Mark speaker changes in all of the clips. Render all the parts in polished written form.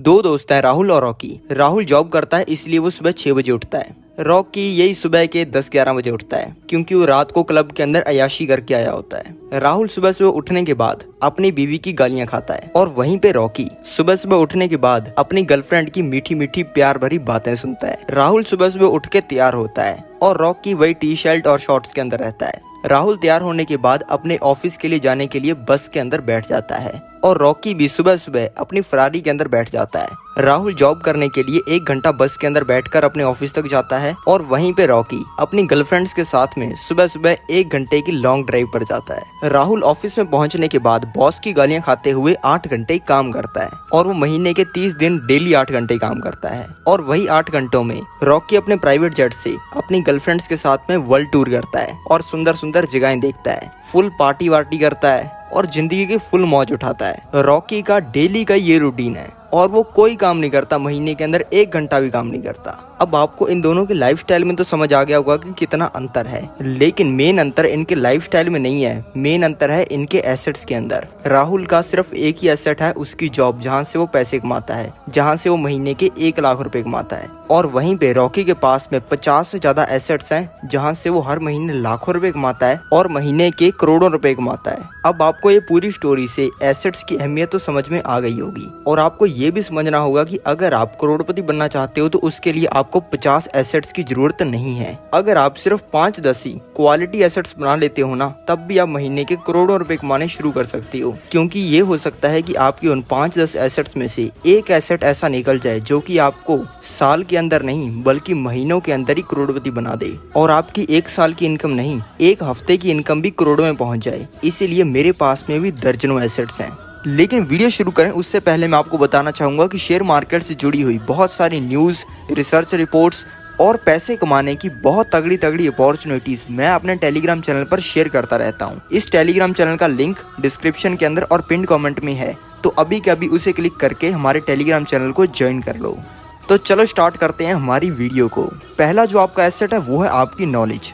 Speaker 1: दो दोस्त हैं, राहुल और रॉकी। राहुल जॉब करता है इसलिए वो सुबह 6 बजे उठता है। रॉकी यही सुबह के 10-11 बजे उठता है क्योंकि वो रात को क्लब के अंदर अय्याशी करके आया होता है। राहुल सुबह सुबह उठने के बाद अपनी बीवी की गालियां खाता है और वहीं पे रॉकी सुबह सुबह उठने के बाद अपनी गर्लफ्रेंड की मीठी मीठी प्यार भरी बातें सुनता है। राहुल सुबह सुबह उठ के तैयार होता है और रॉकी वही टी शर्ट और शॉर्ट्स के अंदर रहता है। राहुल तैयार होने के बाद अपने ऑफिस के लिए जाने के लिए बस के अंदर बैठ जाता है और रॉकी भी सुबह सुबह अपनी फरारी के अंदर बैठ जाता है। राहुल जॉब करने के लिए 1 घंटा बस के अंदर बैठकर अपने ऑफिस तक जाता है और वहीं पे रॉकी अपनी गर्लफ्रेंड्स के साथ में सुबह सुबह 1 घंटे की लॉन्ग ड्राइव पर जाता है। राहुल ऑफिस में पहुंचने के बाद बॉस की गालियां खाते हुए 8 घंटे काम करता है और वो महीने के 30 दिन डेली 8 घंटे काम करता है। और वही 8 घंटों में रॉकी अपने प्राइवेट जेट से अपनी गर्लफ्रेंड्स के साथ में वर्ल्ड टूर करता है और सुंदर सुंदर जगहें देखता है, फुल पार्टी वार्टी करता है और जिंदगी की फुल मौज उठाता है। रॉकी का डेली का ये रूटीन है और वो कोई काम नहीं करता, महीने के अंदर 1 घंटा भी काम नहीं करता। अब आपको इन दोनों के लाइफस्टाइल में तो समझ आ गया होगा कि कितना अंतर है, लेकिन मेन अंतर इनके लाइफस्टाइल में नहीं है, मेन अंतर है इनके एसेट्स के अंदर। राहुल का सिर्फ एक ही एसेट है, उसकी जॉब, जहाँ से वो पैसे कमाता है, जहाँ से वो महीने के 1 लाख रुपए कमाता है। और वहीं पे रॉकी के पास में 50 से ज्यादा एसेट्स हैं, जहाँ से वो हर महीने लाखों रुपए कमाता है और महीने के करोड़ों रुपए कमाता है। अब आपको ये पूरी स्टोरी से एसेट्स की अहमियत तो समझ में आ गई होगी और आपको ये भी समझना होगा कि अगर आप करोड़पति बनना चाहते हो तो उसके लिए आपको 50 एसेट्स की जरूरत नहीं है। अगर आप सिर्फ 5-10 ही क्वालिटी एसेट्स बना लेते हो ना, तब भी आप महीने के करोड़ों रुपए कमाने शुरू कर सकते हो। क्योंकि ये हो सकता है कि आपकी उन 5-10 एसेट्स में से एक एसेट ऐसा निकल जाए जो कि आपको साल के अंदर नहीं बल्कि महीनों के अंदर ही करोड़पति बना दे और आपकी 1 साल की इनकम नहीं, 1 हफ्ते की इनकम भी करोड़ों में पहुंच जाए। इसीलिए मेरे पास में भी दर्जनों एसेट्स हैं। लेकिन वीडियो शुरू करें उससे पहले मैं आपको बताना चाहूंगा कि शेयर मार्केट से जुड़ी हुई बहुत सारी न्यूज़, रिसर्च रिपोर्ट्स और पैसे कमाने की बहुत तगड़ी तगड़ी अपॉर्चुनिटीज मैं अपने टेलीग्राम चैनल पर शेयर करता रहता हूं। इस टेलीग्राम चैनल का लिंक डिस्क्रिप्शन के अंदर और पिन कमेंट में है, तो अभी के अभी उसे क्लिक करके हमारे टेलीग्राम चैनल को ज्वाइन कर लो। तो चलो स्टार्ट करते हैं हमारी वीडियो को। पहला जो आपका एसेट है वो है आपकी नॉलेज।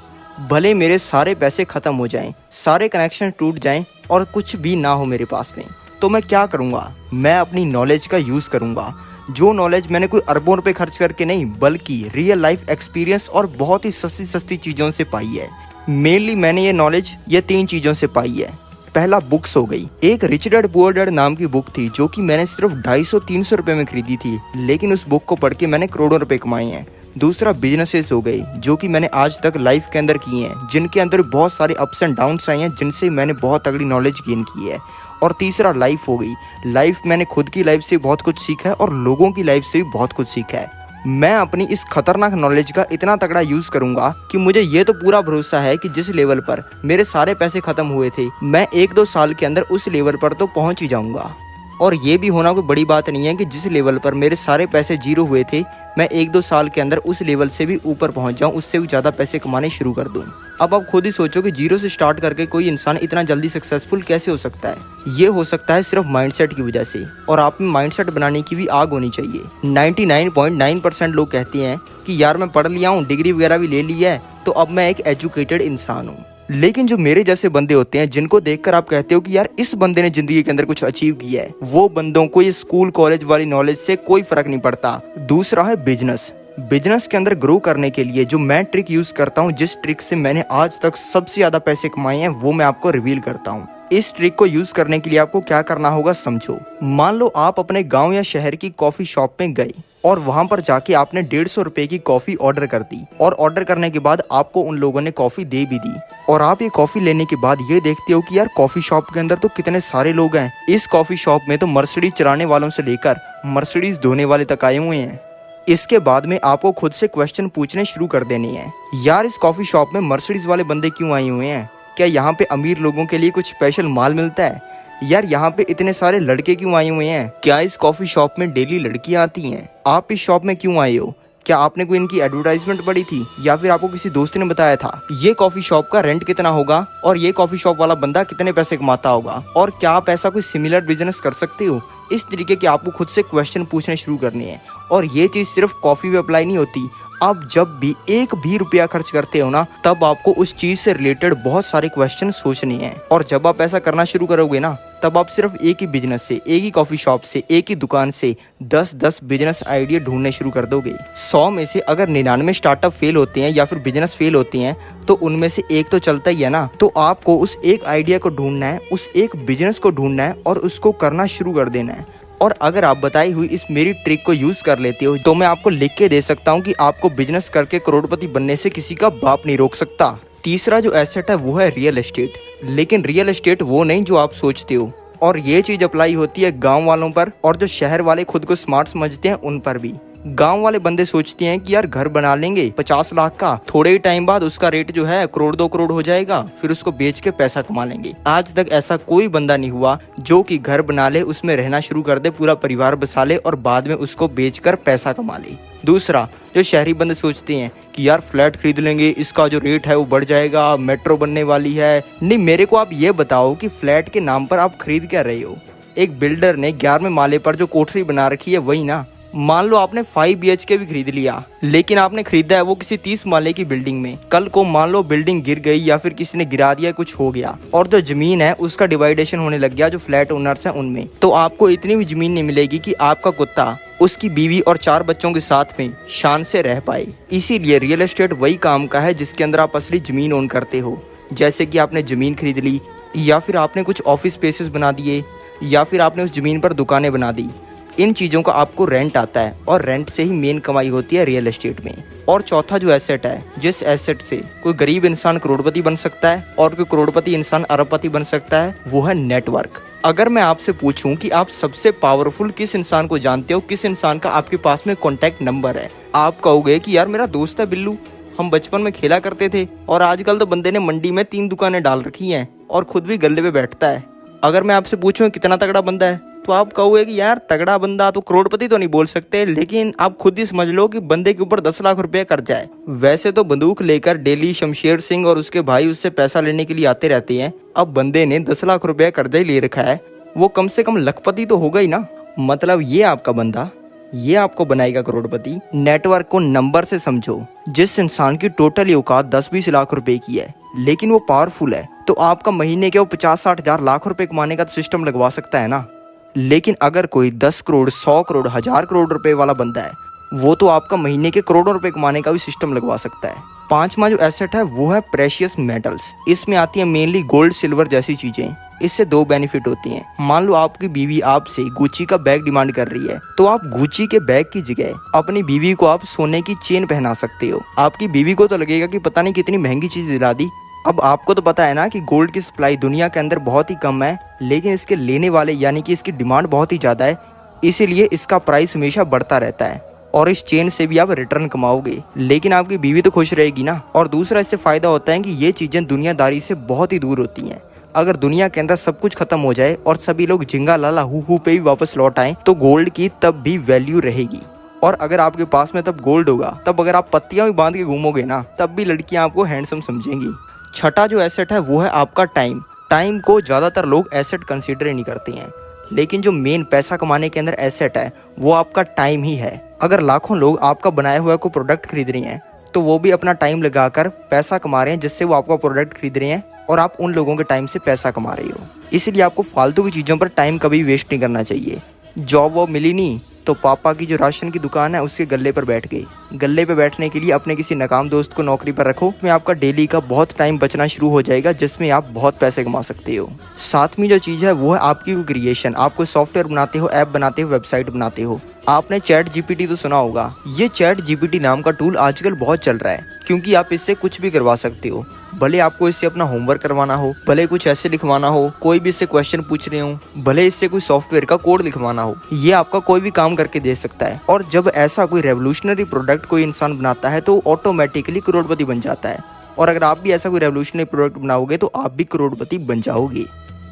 Speaker 1: भले मेरे सारे पैसे खत्म हो जाएं, सारे कनेक्शन टूट जाएं और कुछ भी ना हो मेरे पास में, तो मैं क्या करूँगा? मैं अपनी नॉलेज का यूज़ करूँगा। जो नॉलेज मैंने कोई अरबों रुपए खर्च करके नहीं बल्कि रियल लाइफ एक्सपीरियंस और बहुत ही सस्ती सस्ती चीज़ों से पाई है। मेनली मैंने ये नॉलेज ये 3 चीज़ों से पाई है। पहला बुक्स हो गई। एक रिच डैड पुअर डैड नाम की बुक थी जो कि मैंने सिर्फ 250-300 रुपये में खरीदी थी, लेकिन उस बुक को पढ़ के मैंने करोड़ों रुपए कमाए हैं। दूसरा बिजनेसेस हो गई जो कि मैंने आज तक लाइफ के अंदर किए हैं, जिनके अंदर बहुत सारे अप्स एंड डाउन्स आए हैं, जिनसे मैंने बहुत तगड़ी नॉलेज गेन की है। और तीसरा लाइफ हो गई। लाइफ मैंने खुद की लाइफ से बहुत कुछ सीखा है और लोगों की लाइफ से भी बहुत कुछ सीखा है। मैं अपनी इस खतरनाक नॉलेज का इतना तगड़ा यूज़ करूंगा कि मुझे ये तो पूरा भरोसा है कि जिस लेवल पर मेरे सारे पैसे खत्म हुए थे, मैं 1-2 साल के अंदर उस लेवल पर तो पहुंच ही जाऊंगा। और ये भी होना कोई बड़ी बात नहीं है कि जिस लेवल पर मेरे सारे पैसे 0 हुए थे, मैं 1-2 साल के अंदर उस लेवल से भी ऊपर पहुंच जाऊं, उससे भी ज़्यादा पैसे कमाने शुरू कर दूं। अब आप खुद ही सोचो कि 0 से स्टार्ट करके कोई इंसान इतना जल्दी सक्सेसफुल कैसे हो सकता है। ये हो सकता है सिर्फ माइंडसेट की वजह से, और आप में माइंडसेट बनाने की भी आग होनी चाहिए। 99.9% लोग कहते हैं कि यार मैं पढ़ लिया हूँ, डिग्री वगैरह भी ले ली है, तो अब मैं एक एजुकेटेड इंसान हूँ। लेकिन जो मेरे जैसे बंदे होते हैं जिनको देखकर आप कहते हो कि यार इस बंदे ने जिंदगी के अंदर कुछ अचीव किया है, वो बंदों को ये स्कूल कॉलेज वाली नॉलेज से कोई फर्क नहीं पड़ता। दूसरा है बिजनेस। बिजनेस के अंदर ग्रो करने के लिए जो मैं ट्रिक यूज करता हूँ, जिस ट्रिक से मैंने आज तक सबसे ज्यादा पैसे कमाए हैं, वो मैं आपको रिवील करता हूँ। इस ट्रिक को यूज करने के लिए आपको क्या करना होगा समझो। मान लो आप अपने गांव या शहर की कॉफी शॉप में गए और वहां पर जाके आपने 150 रुपए की कॉफी ऑर्डर कर दी, और ऑर्डर करने के बाद आपको उन लोगों ने कॉफी दे भी दी, और आप ये कॉफी लेने के बाद ये देखते हो कि यार कॉफी शॉप के अंदर तो कितने सारे लोग हैं। इस कॉफी शॉप में तो मर्सिडीज चलाने वालों से लेकर मर्सिडीज धोने वाले तक आए हुए हैं। इसके बाद में आपको खुद से क्वेश्चन पूछने शुरू कर देने हैं। यार इस कॉफी शॉप में मर्सिडीज वाले बंदे क्यों आए हुए हैं? क्या यहाँ पे अमीर लोगों के लिए कुछ स्पेशल माल मिलता है? यार यहाँ पे इतने सारे लड़के क्यों आए हुए हैं? क्या इस कॉफी शॉप में डेली लड़कियाँ आती हैं? आप इस शॉप में क्यों आए हो? क्या आपने कोई इनकी एडवर्टाइजमेंट पढ़ी थी या फिर आपको किसी दोस्त ने बताया था? ये कॉफी शॉप का रेंट कितना होगा और ये कॉफी शॉप वाला बंदा कितने पैसे कमाता होगा, और क्या आप ऐसा कोई सिमिलर बिजनेस कर सकते हो? इस तरीके के आपको खुद से क्वेश्चन पूछने शुरू करने हैं। और ये चीज़ सिर्फ कॉफ़ी पे अप्लाई नहीं होती, आप जब भी 1 भी रुपया खर्च करते हो ना, तब आपको उस चीज़ से रिलेटेड बहुत सारे क्वेश्चन सोचने हैं। और जब आप ऐसा करना शुरू करोगे ना, तब आप सिर्फ एक ही बिजनेस से, एक ही कॉफ़ी शॉप से, एक ही दुकान से 10-10 बिजनेस आइडिया ढूंढने शुरू कर दोगे। 100 में से अगर 99 स्टार्टअप फेल होते हैं या फिर बिजनेस फेल होते हैं तो उनमें से एक तो चलता ही है ना। तो आपको उस एक आइडिया को ढूंढना है, उस एक बिजनेस को ढूंढना है और उसको करना शुरू कर देना है। और अगर आप बताई हुई इस मेरी ट्रिक को यूज़ कर लेते हो तो मैं आपको लिख के दे सकता हूँ कि आपको बिजनेस करके करोड़पति बनने से किसी का बाप नहीं रोक सकता। तीसरा जो एसेट है वो है रियल एस्टेट। लेकिन रियल एस्टेट वो नहीं जो आप सोचते हो, और ये चीज़ अप्लाई होती है गांव वालों पर, और जो शहर वाले खुद को स्मार्ट समझते हैं उन पर भी। गांव वाले बंदे सोचते हैं कि यार घर बना लेंगे 50 लाख का, थोड़े ही टाइम बाद उसका रेट जो है करोड़ 2 करोड़ हो जाएगा, फिर उसको बेच के पैसा कमा लेंगे। आज तक ऐसा कोई बंदा नहीं हुआ जो कि घर बना ले, उसमें रहना शुरू कर दे, पूरा परिवार बसा ले और बाद में उसको बेचकर पैसा कमा ले। दूसरा, जो शहरी बंदे सोचते हैं कि यार फ्लैट खरीद लेंगे, इसका जो रेट है वो बढ़ जाएगा, मेट्रो बनने वाली है। नहीं, मेरे को आप ये बताओ कि फ्लैट के नाम पर आप खरीद क्या रहे हो? एक बिल्डर ने 11वें माले पर जो कोठरी बना रखी है वही ना। मान लो आपने 5 BHK भी खरीद लिया, लेकिन आपने खरीदा है वो किसी 30 माले की बिल्डिंग में। कल को मान लो बिल्डिंग गिर गई या फिर किसी ने गिरा दिया, कुछ हो गया और जो जमीन है उसका डिवाइडेशन होने लग गया जो फ्लैट ओनर्स हैं उनमें, तो आपको इतनी भी जमीन नहीं मिलेगी कि आपका कुत्ता उसकी बीवी और 4 बच्चों के साथ में शान से रह पाए। इसीलिए रियल एस्टेट वही काम का है जिसके अंदर आप असली जमीन ओन करते हो। जैसे कि आपने जमीन खरीद ली, या फिर आपने कुछ ऑफिस स्पेसेस बना दिए, या फिर आपने उस जमीन पर दुकानें बना दी। इन चीज़ों का आपको रेंट आता है और रेंट से ही मेन कमाई होती है रियल एस्टेट में। और चौथा जो एसेट है, जिस एसेट से कोई गरीब इंसान करोड़पति बन सकता है और कोई करोड़पति इंसान अरबपति बन सकता है, वो है नेटवर्क। अगर मैं आपसे पूछूं कि आप सबसे पावरफुल किस इंसान को जानते हो, किस इंसान का आपके पास में कॉन्टैक्ट नंबर है, आप कहोगे कि यार मेरा दोस्त है बिल्लू, हम बचपन में खेला करते थे और आजकल तो बंदे ने मंडी में 3 दुकानें डाल रखी हैं और खुद भी गल्ले पे बैठता है। अगर मैं आपसे पूछूं कितना तगड़ा बंदा है, तो आप कहोगे कि यार तगड़ा बंदा, तो करोड़पति तो नहीं बोल सकते, लेकिन आप खुद ही समझ लो कि बंदे के ऊपर 10 लाख रुपए कर्जा है। वैसे तो बंदूक लेकर डेली शमशेर सिंह और उसके भाई उससे पैसा लेने के लिए आते रहते हैं। अब बंदे ने 10 लाख रुपए कर्जा ही ले रखा है, वो कम से कम लखपति तो होगा ही ना। मतलब ये आपका बंदा, ये आपको बनाएगा करोड़पति। नेटवर्क को नंबर से समझो। जिस इंसान की टोटल औकात 10-20 लाख रुपए की है लेकिन वो पावरफुल है, तो आपका महीने के वो 50-60 हजार लाख रुपए कमाने का सिस्टम लगवा सकता है ना। लेकिन अगर कोई 10 करोड़, 100 करोड़, 1000 करोड़ रुपए वाला बंदा है, वो तो आपका महीने के करोड़ों रुपए कमाने का भी सिस्टम लगवा सकता है। 5वां जो एसेट है वो है प्रेशियस मेटल्स। इसमें आती है मेनली गोल्ड, सिल्वर जैसी चीजें। इससे 2 बेनिफिट होती हैं। मान लो आपकी बीवी आपसे गुच्ची का बैग डिमांड कर रही है, तो आप गुच्ची के बैग की जगह अपनी बीवी को आप सोने की चेन पहना सकते हो। आपकी बीवी को तो लगेगा कि पता नहीं कितनी महंगी चीज दिला दी। अब आपको तो पता है ना कि गोल्ड की सप्लाई दुनिया के अंदर बहुत ही कम है, लेकिन इसके लेने वाले यानी कि इसकी डिमांड बहुत ही ज़्यादा है, इसीलिए इसका प्राइस हमेशा बढ़ता रहता है और इस चेन से भी आप रिटर्न कमाओगे, लेकिन आपकी बीवी तो खुश रहेगी ना। और दूसरा इससे फ़ायदा होता है कि ये चीज़ें दुनियादारी से बहुत ही दूर होती हैं। अगर दुनिया के अंदर सब कुछ खत्म हो जाए और सभी लोग झिंगा लाला हु पे भी वापस लौट आएँ, तो गोल्ड की तब भी वैल्यू रहेगी। और अगर आपके पास में तब गोल्ड होगा, तब अगर आप पत्तियाँ भी बांध के घूमोगे ना, तब भी लड़कियाँ आपको हैंडसम समझेंगी। छठा जो एसेट है वो है आपका टाइम। टाइम को ज़्यादातर लोग एसेट कंसीडर ही नहीं करते हैं, लेकिन जो मेन पैसा कमाने के अंदर एसेट है वो आपका टाइम ही है। अगर लाखों लोग आपका बनाया हुआ कोई प्रोडक्ट खरीद रहे हैं, तो वो भी अपना टाइम लगाकर पैसा कमा रहे हैं, जिससे वो आपका प्रोडक्ट खरीद रहे हैं और आप उन लोगों के टाइम से पैसा कमा रहे हो। इसलिए आपको फालतू की चीज़ों पर टाइम कभी वेस्ट नहीं करना चाहिए। जॉब वॉब मिली नहीं तो पापा की जो राशन की दुकान है उसके गल्ले पर बैठ गई। गल्ले पर बैठने के लिए अपने किसी नाकाम दोस्त को नौकरी पर रखो, उसमें आपका डेली का बहुत टाइम बचना शुरू हो जाएगा, जिसमें आप बहुत पैसे कमा सकते हो। 7वीं जो चीज़ है वो है आपकी क्रिएशन। आप कोई सॉफ्टवेयर बनाते हो, ऐप बनाते हो, वेबसाइट बनाते हो। आपने चैट जीपीटी तो सुना होगा। ये चैट जीपीटी नाम का टूल आजकल बहुत चल रहा है, क्योंकि आप इससे कुछ भी करवा सकते हो। भले आपको इससे अपना होमवर्क करवाना हो, भले कुछ ऐसे लिखवाना हो, कोई भी इससे क्वेश्चन पूछ रहे हो, भले इससे कोई सॉफ्टवेयर का कोड लिखवाना हो, ये आपका कोई भी काम करके दे सकता है। और जब ऐसा कोई रेवोल्यूशनरी प्रोडक्ट कोई इंसान बनाता है तो ऑटोमेटिकली करोड़पति बन जाता है। और अगर आप भी ऐसा कोई रेवोल्यूशनरी प्रोडक्ट बनाओगे तो आप भी करोड़पति बन जाओगे।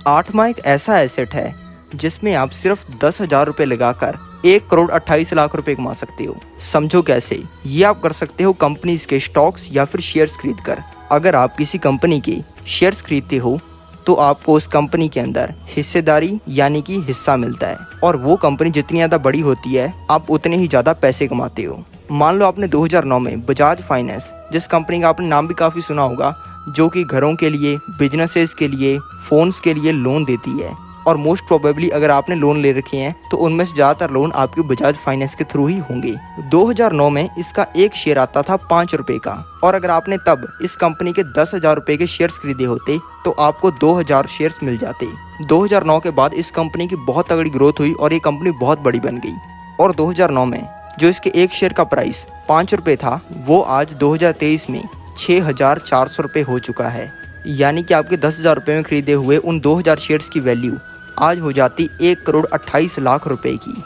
Speaker 1: 8वां एक ऐसा एसेट है जिसमें आप सिर्फ 10,000 रुपए लगाकर 1 करोड़ 28 लाख रुपए कमा सकते हो। समझो कैसे। ये आप कर सकते हो कंपनीज के स्टॉक्स या फिर शेयर्स खरीद कर। अगर आप किसी कंपनी के शेयर्स खरीदते हो तो आपको उस कंपनी के अंदर हिस्सेदारी यानी कि हिस्सा मिलता है, और वो कंपनी जितनी ज़्यादा बड़ी होती है आप उतने ही ज़्यादा पैसे कमाते हो। मान लो आपने 2009 में बजाज फाइनेंस, जिस कंपनी का आपने नाम भी काफ़ी सुना होगा, जो कि घरों के लिए, बिजनेसेस के लिए, फ़ोन्स के लिए लोन देती है, और मोस्ट प्रोबेबली अगर आपने लोन ले रखे हैं तो उनमें से ज़्यादातर लोन आपके बजाज फाइनेंस के थ्रू ही होंगे। 2009 में इसका एक शेयर आता था 5 रुपए का, और अगर आपने तब इस कंपनी के 10,000 रुपए के शेयर्स खरीदे होते तो आपको 2000 शेयर्स मिल जाते। 2009 के बाद इस कंपनी की बहुत तगड़ी ग्रोथ हुई और ये कंपनी बहुत बड़ी बन गई, और 2009 में जो इसके एक शेयर का प्राइस 5 रुपए था वो आज 2023 में 6,400 रुपये हो चुका है। यानी कि आपके 10,000 रुपये में खरीदे हुए उन 2000 शेयर्स की वैल्यू आज हो जाती 1,28,00,000 रुपए की।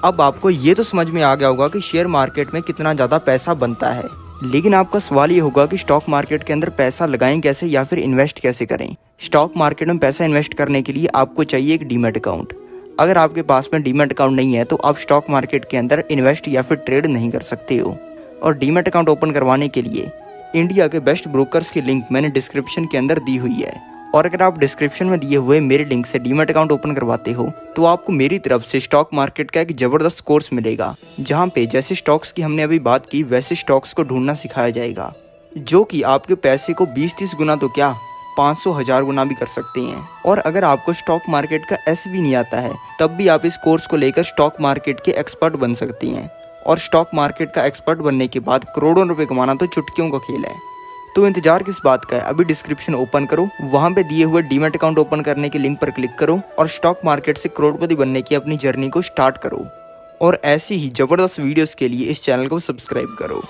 Speaker 1: अब आपको ये तो समझ में आ गया होगा कि शेयर मार्केट में कितना ज़्यादा पैसा बनता है, लेकिन आपका सवाल ये होगा कि स्टॉक मार्केट के अंदर पैसा लगाएं कैसे या फिर इन्वेस्ट कैसे करें। स्टॉक मार्केट में पैसा इन्वेस्ट करने के लिए आपको चाहिए एक डीमैट अकाउंट। अगर आपके पास में डीमैट अकाउंट नहीं है तो आप स्टॉक मार्केट के अंदर इन्वेस्ट या फिर ट्रेड नहीं कर सकते हो। और डीमैट अकाउंट ओपन करवाने के लिए इंडिया के बेस्ट ब्रोकर्स की लिंक मैंने डिस्क्रिप्शन के अंदर दी हुई है, और अगर आप डिस्क्रिप्शन में दिए हुए मेरे लिंक से डीमैट अकाउंट ओपन करवाते हो तो आपको मेरी तरफ से स्टॉक मार्केट का एक ज़बरदस्त कोर्स मिलेगा, जहां पे जैसे स्टॉक्स की हमने अभी बात की वैसे स्टॉक्स को ढूंढना सिखाया जाएगा, जो कि आपके पैसे को 20-30 गुना तो क्या 500,000 गुना भी कर सकते हैं। और अगर आपको स्टॉक मार्केट का एस भी नहीं आता है तब भी आप इस कोर्स को लेकर स्टॉक मार्केट के एक्सपर्ट बन सकती हैं, और स्टॉक मार्केट का एक्सपर्ट बनने के बाद करोड़ों रुपए कमाना तो चुटकियों का खेल है। तो इंतजार किस बात का है, अभी डिस्क्रिप्शन ओपन करो, वहां पे दिए हुए डीमैट अकाउंट ओपन करने के लिंक पर क्लिक करो और स्टॉक मार्केट से करोड़पति बनने की अपनी जर्नी को स्टार्ट करो। और ऐसी ही जबरदस्त वीडियोस के लिए इस चैनल को सब्सक्राइब करो।